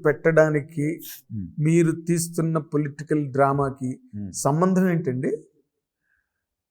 పెట్టడానికి మీరు తీస్తున్న పొలిటికల్ డ్రామాకి సంబంధం ఏంటండి?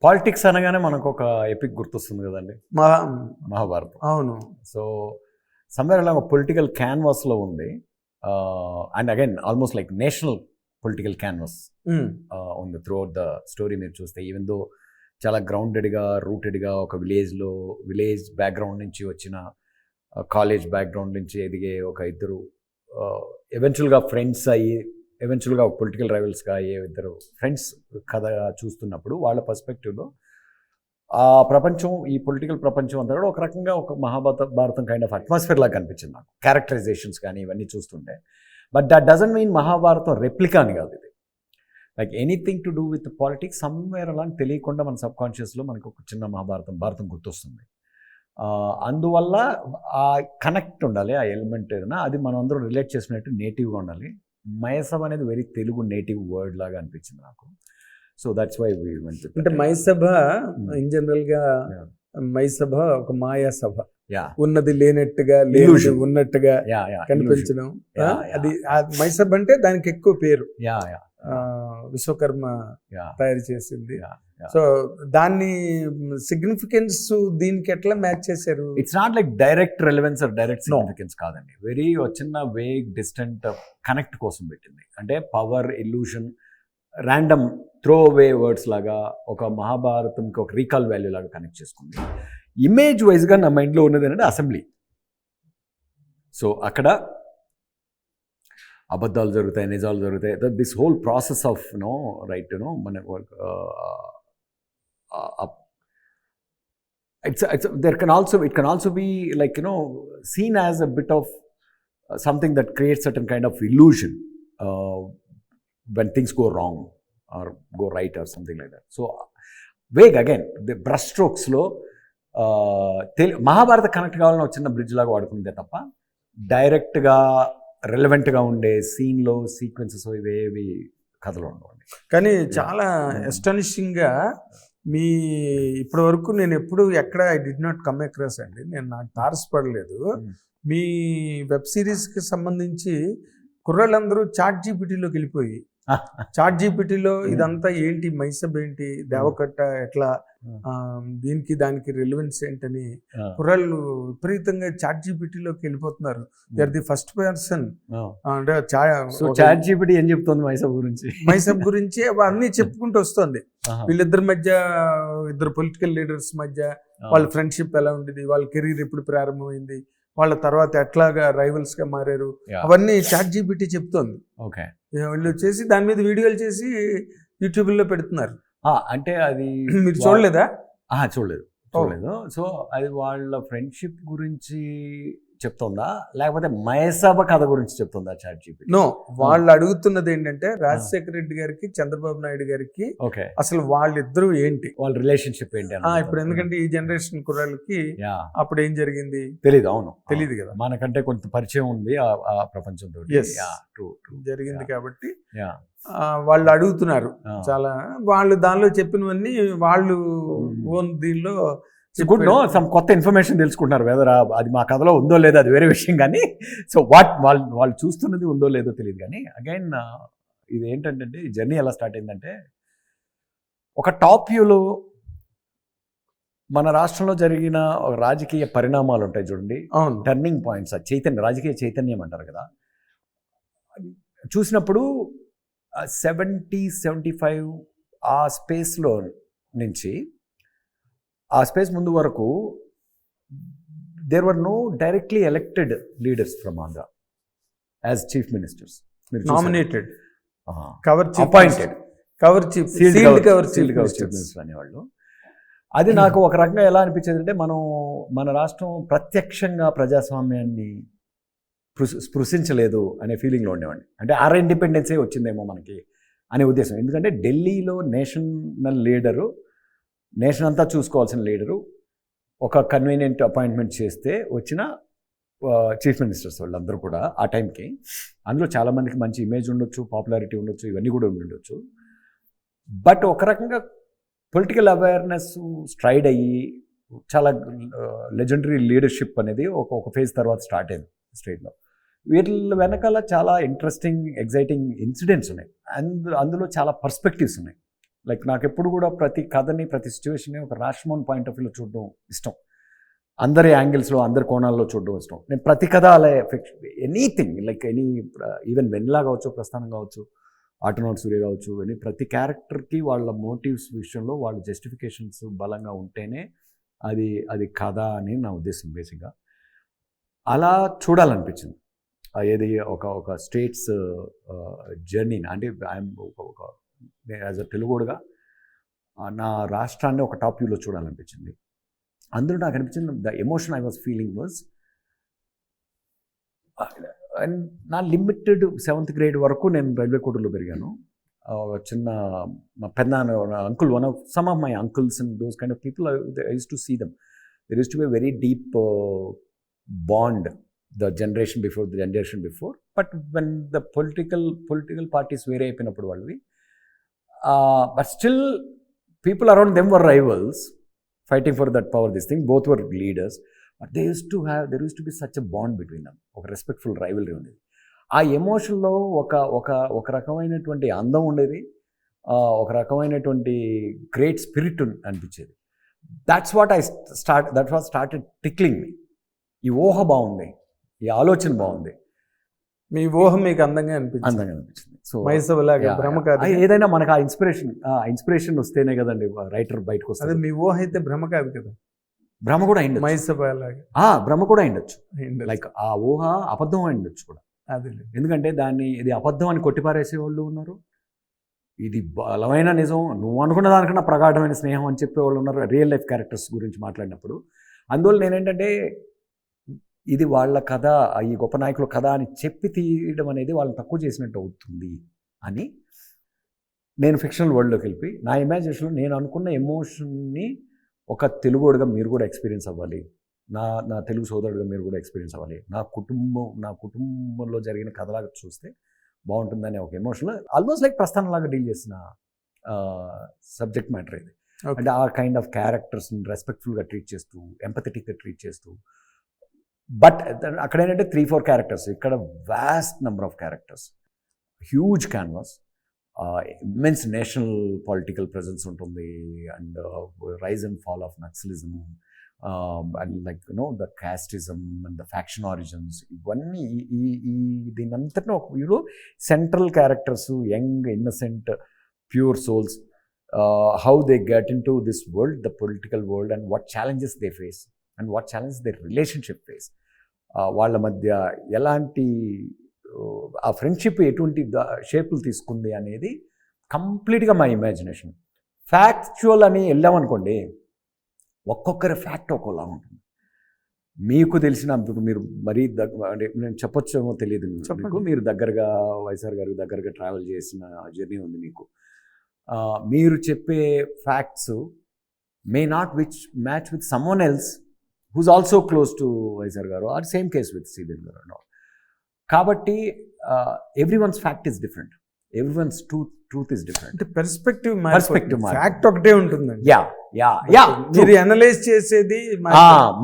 పాలిటిక్స్ అనగానే మనకు ఒక ఎపిక్ గుర్తొస్తుంది కదండి, మహాభారతం. అవును. సో సమ్వేర్ అలా ఒక పొలిటికల్ క్యాన్వాస్లో ఉంది. And again almost like national political canvas ఉంది త్రూ అవుట్ ద స్టోరీ. మీరు చూస్తే ఈవెన్ దో చాలా గ్రౌండెడ్గా రూటెడ్గా ఒక విలేజ్ బ్యాక్గ్రౌండ్ నుంచి వచ్చిన, కాలేజ్ బ్యాక్గ్రౌండ్ నుంచి ఎదిగే ఒక ఇద్దరు ఎవెన్చువల్గా ఫ్రెండ్స్ అయ్యి ఎవెన్చువల్గా పొలిటికల్ రైవల్స్గా అయ్యే ఇద్దరు ఫ్రెండ్స్ కథ చూస్తున్నప్పుడు వాళ్ళ పర్స్పెక్టివ్లో ఆ ప్రపంచం, ఈ పొలిటికల్ ప్రపంచం అంతా కూడా ఒక రకంగా ఒక మహాభారతం కైండ్ ఆఫ్ అట్మాస్ఫియర్ లాగా కనిపించింది నాకు, క్యారెక్టరైజేషన్స్ కానీ ఇవన్నీ చూస్తుంటే. But that doesn't mean Mahabharatam replica అని కాదు ఇది. Like anything to do with politics somewhere అలా తెలియకుండా మన సబ్కాన్షియస్లో మనకు ఒక చిన్న భారతం గుర్తొస్తుంది. అందువల్ల ఆ కనెక్ట్ ఉండాలి, ఆ ఎలిమెంట్ ఏదైనా అది మనం అందరం రిలేట్ చేసినట్టు నేటివ్గా ఉండాలి. మైసభ అనేది వెరీ తెలుగు నేటివ్ వర్డ్ లాగా అనిపించింది నాకు. So that's why we went. అంటే మైసభ ఇన్ జనరల్గా మైసభ ఒక మాయా సభ, ఉన్నది లేనట్టుగా లేనిది ఉన్నట్టుగా కనిపించడం. అది మైసభ అంటే దానికి ఎక్కువ పేరు, విశ్వకర్మ తయారు చేసింది. సో దాన్ని సిగ్నిఫికెన్స్ దీనికి ఎట్లా మ్యాచ్ చేశారు? It's not like direct relevance or direct significance కాదండి. వెరీ చిన్న వేగ్ డిస్టెంట్ కనెక్ట్ కోసం పెట్టింది. అంటే power, illusion, random throw away words లాగా ఒక మహాభారతంకి ఒక రీకాల్ వాల్యూ లాగా కనెక్ట్ చేసుకుంది. ఇమేజ్ వైజ్గా నా మైండ్లో ఉన్నది ఏంటంటే అసెంబ్లీ. సో అక్కడ అబద్ధాలు జరుగుతాయి, నిజాలు జరుగుతాయి. This whole process of right మన it can also be like seen as a bit of something that creates certain kind of illusion when things go wrong or go right or something like that. So vague again, the brush strokes lo Mahabharata connect కావాలని చిన్న bridge లాగా వాడుకుందే తప్ప డైరెక్ట్గా రెలవెంట్గా ఉండే సీన్లో sequences ఇవేవి కథలో ఉండవండి. కానీ చాలా ఎస్టానిషింగ్గా మీ ఇప్పటి వరకు నేను ఎప్పుడు ఎక్కడ I did not come across అండి, నేను నాకు తారసపడలేదు. మీ వెబ్ సిరీస్కి సంబంధించి కుర్రాళ్ళందరూ చాట్ జీపీటీలోకి వెళ్ళిపోయి చాట్ జీపీటీలో ఇదంతా ఏంటి, మైసభ ఏంటి, దేవకట్ట ఎట్లా, దీనికి దానికి రిలవెన్స్ ఏంటని కుర్రాళ్ళు విపరీతంగా చాట్ జీపీటీలోకి వెళ్ళిపోతున్నారు. You are the first person. అంటే చాట్ జీపీటీ ఏం చెప్తుంది మైసభ గురించి అన్నీ చెప్పుకుంటూ వస్తుంది. వీళ్ళిద్దరి మధ్య, ఇద్దరు పొలిటికల్ లీడర్స్ మధ్య వాళ్ళ ఫ్రెండ్షిప్ ఎలా ఉండేది, వాళ్ళ కెరీర్ ఎప్పుడు ప్రారంభమైంది, వాళ్ళ తర్వాత ఎట్లాగా రైవల్స్గా మారారు, అవన్నీ చాట్ జీపీటీ చెప్తోంది. ఓకే, వీళ్ళు వచ్చేసి దాని మీద వీడియోలు చేసి యూట్యూబ్లో పెడుతున్నారు. అంటే అది మీరు చూడలేదా? చూడలేదు. సో అది వాళ్ళ ఫ్రెండ్షిప్ గురించి చెప్తుందా లేకపోతే మైసభ కథ గురించి చెప్తుందా చాట్ జీపీటీ? నో, వాళ్ళు అడుగుతున్నది ఏంటంటే రాజశేఖర రెడ్డి గారికి, చంద్రబాబు నాయుడు గారికి అసలు వాళ్ళిద్దరూ ఏంటి, వాళ్ళ రిలేషన్షిప్ ఏంటి. ఇప్పుడు ఎందుకంటే ఈ జనరేషన్ కుర్రాళ్ళకి అప్పుడు ఏం జరిగింది తెలీదు. అవును, తెలియదు కదా, మనకంటే కొంత పరిచయం ఉంది ఆ ప్రపంచంతో జరిగింది కాబట్టి వాళ్ళు అడుగుతున్నారు చాలా. వాళ్ళు దానిలో చెప్పినవన్నీ వాళ్ళు ఓన్ దీనిలో గుడ్ నో సమ్ కొత్త ఇన్ఫర్మేషన్ తెలుసుకుంటున్నారు. వెదర్ అది మా కథలో ఉందో లేదో అది వేరే విషయం, కానీ సో వాళ్ళు చూస్తున్నది ఉందో లేదో తెలియదు. కానీ అగైన్ ఇది ఏంటంటే ఈ జర్నీ ఎలా స్టార్ట్ అయిందంటే, ఒక టాప్ వ్యూలో మన రాష్ట్రంలో జరిగిన రాజకీయ పరిణామాలు ఉంటాయి చూడండి, టర్నింగ్ పాయింట్స్, రాజకీయ చైతన్యం అంటారు కదా. చూసినప్పుడు 70-75 ఆ స్పేస్లో నుంచి ఆ స్పేస్ ముందు వరకు there were no directly elected leaders from Andhra as chief ministers. Nominated, appointed, కవర్ చీఫ్ మినిస్టర్ అనేవాళ్ళు. అది నాకు ఒక రకంగా ఎలా అనిపించేది అంటే, మన రాష్ట్రం ప్రత్యక్షంగా ప్రజాస్వామ్యాన్ని స్పృశించలేదు అనే ఫీలింగ్లో ఉండేవాడిని. అంటే ఇండిపెండెన్సే వచ్చిందేమో మనకి అనే ఉద్దేశం. ఎందుకంటే ఢిల్లీలో నేషనల్ లీడరు, నేషన్ అంతా చూసుకోవాల్సిన లీడరు ఒక కన్వీనియంట్ అపాయింట్మెంట్ చేస్తే వచ్చిన చీఫ్ మినిస్టర్స్ వాళ్ళందరూ కూడా ఆ టైంకి. అందులో చాలామందికి మంచి ఇమేజ్ ఉండొచ్చు, పాపులారిటీ ఉండొచ్చు, ఇవన్నీ కూడా ఉండొచ్చు. బట్ ఒక రకంగా పొలిటికల్ అవేర్నెస్ స్ట్రైడ్ అయ్యి చాలా లెజెండరీ లీడర్షిప్ అనేది ఒక ఫేజ్ తర్వాత స్టార్ట్ అయింది స్టేట్లో. వీళ్ళ వెనకాల చాలా ఇంట్రెస్టింగ్ ఎగ్జైటింగ్ ఇన్సిడెంట్స్ ఉన్నాయి, అందులో చాలా పర్స్పెక్టివ్స్ ఉన్నాయి. లైక్ నాకు ఎప్పుడు కూడా ప్రతి కథని, ప్రతి సిచ్యువేషన్ని ఒక రాష్మోన్ పాయింట్ ఆఫ్ వ్యూలో చూడడం ఇష్టం, అందరి యాంగిల్స్లో, అందరి కోణాల్లో చూడడం ఇష్టం. నేను ప్రతి కథ అలా ఎనీథింగ్ లైక్ ఈవెన్ వెన్నెలా కావచ్చు, ప్రస్థానం కావచ్చు, ఆటోనాట్ సూర్య కావచ్చు, ప్రతి క్యారెక్టర్కి వాళ్ళ మోటివ్స్ విషయంలో వాళ్ళ జస్టిఫికేషన్స్ బలంగా ఉంటేనే అది కథ అని నా ఉద్దేశం బేసిక్గా. అలా చూడాలనిపించింది. ఏది ఒక స్టేట్స్ జర్నీని, అంటే ఐఎమ్ ఒక యాజ్ అ తెలుగుడుగా నా రాష్ట్రాన్ని ఒక టాప్ వ్యూలో చూడాలనిపించింది. అందులో నాకు అనిపించింది the emotion I was feeling was, and నా లిమిటెడ్ 7th grade వరకు నేను రైల్వే కోటలో పెరిగాను. చిన్న మా పెద్ద uncle, some of my uncles and those kind of people, I used to see them. There used to be a very deep bond, the generation before. But when the political parties వేరే అయిపోయినప్పుడు వాళ్ళవి, but still people around them were rivals fighting for that power, this thing, both were leaders, but there used to be such a bond between them, ఒక respectful rivalry ఉండేది. ఆ ఎమోషన్లో ఒక రకమైనటువంటి అందం ఉండేది, ఒక రకమైనటువంటి గ్రేట్ స్పిరిట్ అనిపించేది. దట్ వాట్ స్టార్టెడ్ టిక్లింగ్ మీ. ఈ ఊహ బాగుంది, ఈ ఆలోచన బాగుంది, మీ ఊహ మీకు అందంగా అనిపించింది. సో భ్రమ కాదు, ఏదైనా మనకు ఆ ఇన్స్పిరేషన్ వస్తేనే కదండి రైటర్ బయటకు వస్తుంది. మీ ఊహ అయితే భ్రమ కాదు కదా, భ్రమ కూడా అయింది, భ్రమ కూడా అయిండొచ్చు, లైక్ ఆ ఊహ అబద్ధం అయిండొచ్చు కూడా. అది ఎందుకంటే ఇది అబద్ధం అని కొట్టిపారేసే వాళ్ళు ఉన్నారు, ఇది బలమైన నిజం, నువ్వు అనుకున్న దానికన్నా ప్రగాఢమైన స్నేహం అని చెప్పేవాళ్ళు ఉన్నారు రియల్ లైఫ్ క్యారెక్టర్స్ గురించి మాట్లాడినప్పుడు. అందువల్ల నేనేంటంటే ఇది వాళ్ళ కథ, ఈ గొప్ప నాయకుల కథ అని చెప్పి తీయడం అనేది వాళ్ళని తక్కువ చేసినట్టు అవుతుంది అని నేను ఫిక్షనల్ వరల్డ్లోకి వెళ్ళి నా ఇమాజినేషన్లో నేను అనుకున్న ఎమోషన్ని ఒక తెలుగుడుగా మీరు కూడా ఎక్స్పీరియన్స్ అవ్వాలి, నా తెలుగు సోదరుడుగా మీరు కూడా ఎక్స్పీరియన్స్ అవ్వాలి, నా కుటుంబంలో జరిగిన కథలాగా చూస్తే బాగుంటుందనే ఒక ఎమోషన్, ఆల్మోస్ట్ లైక్ ప్రస్థానంలాగా డీల్ చేసిన సబ్జెక్ట్ మ్యాటర్ ఇది. అంటే ఆ కైండ్ ఆఫ్ క్యారెక్టర్స్ని రెస్పెక్ట్ఫుల్గా ట్రీట్ చేస్తూ, ఎంపథెటిక్గా ట్రీట్ చేస్తూ. బట్ అక్కడ ఏంటంటే 3-4 క్యారెక్టర్స్, ఇక్కడ vast number of characters, huge canvas, immense national political presence ఉంటుంది, and rise and fall of naxalism, and like the casteism and the faction origins, ఇవన్నీ దీనంతటినీ ఒక వ్యూలో central characters, young innocent pure souls, how they get in to this world, the political world, and what challenges they face and what challenges they relationship face, వాళ్ళ మధ్య ఎలాంటి ఆ friendship ఎటువంటి షేపులు తీసుకుంది అనేది కంప్లీట్గా మా ఇమాజినేషన్. ఫ్యాక్చువల్ అని వెళ్ళామనుకోండి, ఒక్కొక్కరి ఫ్యాక్ట్ ఒక్కోలా ఉంటుంది. మీకు తెలిసిన మీరు మరీ అంటే నేను చెప్పొచ్చేమో తెలియదు మీకు, మీరు దగ్గరగా వైఎస్ఆర్ గారికి దగ్గరగా ట్రావెల్ చేసిన జర్నీ ఉంది మీకు. మీరు చెప్పే facts may not match with someone else who's also close to YSR garu, or same case with Sridevi garu and all. కాబట్టి everyone's fact is different, everyone's truth is different, perspective fact ఒకటే ఉంటుందండి. మీరు అనలైజ్ చేసేది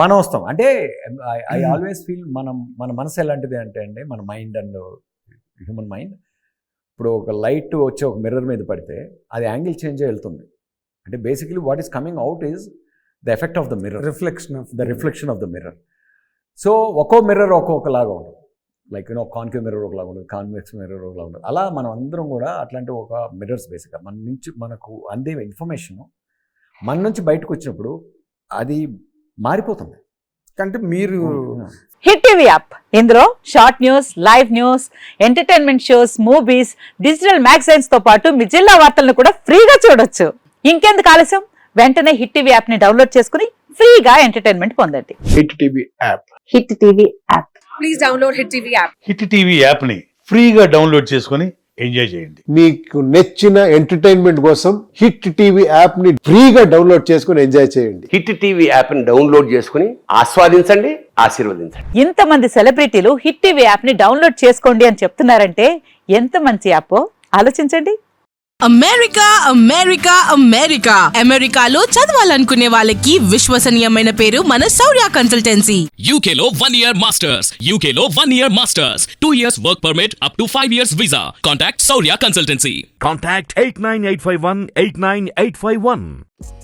మనం వస్తాం. అంటే ఐ ఆల్వేస్ ఫీల్ మన మనసు ఎలాంటిది అంటే అండి, మన మైండ్ అండ్ హ్యూమన్ మైండ్, ఇప్పుడు ఒక లైట్ వచ్చి ఒక మిర్రర్ మీద పడితే అది యాంగిల్ చేంజ్ వెళ్తుంది. అంటే basically what is coming out is the effect of the mirror, reflection of the mirror. So ఒక్కో మిర్రర్ ఒక్కొక్కలాగా ఉంటుంది, లైక్ కాన్కేవ్ మిర్రర్ ఒకలాగా ఉంటుంది, కాన్వెక్స్ మిర్రర్ ఒకలాగా ఉంటుంది. అలా మనం అందరం కూడా అట్లాంటి ఒక మిర్రర్స్ బేసిక్గా మన నుంచి మనకు అందే ఇన్ఫర్మేషన్ మన నుంచి బయటకు వచ్చినప్పుడు అది మారిపోతుంది. అంటే మీరు హిట్ టీవీ యాప్, ఇందులో short news, live news, entertainment shows, movies, digital magazines తో పాటు మీ జిల్లా వార్తలను కూడా ఫ్రీగా చూడొచ్చు. ఇంకెందుకు ఆలస్యం, వెంటనే హిట్ టీవీ యాప్ ని డౌన్లోడ్ చేసుకుని ఫ్రీగా ఎంటర్టైన్మెంట్ పొందండి. Hit TV app, hit TV app, please download hit TV app. Hit TV app ని ఫ్రీగా డౌన్లోడ్ చేసుకుని ఎంజాయ్ చేయండి. మీకు నచ్చిన ఎంటర్టైన్మెంట్ కోసం హిట్ టీవీ యాప్ ని ఫ్రీగా డౌన్లోడ్ చేసుకుని ఎంజాయ్ చేయండి. హిట్ టీవీ యాప్ ని డౌన్లోడ్ చేసుకుని ఆస్వాదించండి, ఆశీర్వదించండి. ఇంతమంది సెలబ్రిటీలు హిట్ టీవీ యాప్ ని డౌన్లోడ్ చేసుకోండి అని చెప్తున్నారంటే ఎంత మంచి యాప్ ఆలోచించండి. అమెరికా అమెరికా అమెరికా అమెరికాలో చదవాలనుకునే వాళ్ళకి విశ్వసనీయమైన పేరు మన శౌర్య కన్సల్టెన్సీ. UK లో 1 year masters. UK లో 1 year masters. 2 years work permit up to 5 years visa. Contact Saurya Consultancy. Contact 89851 89851.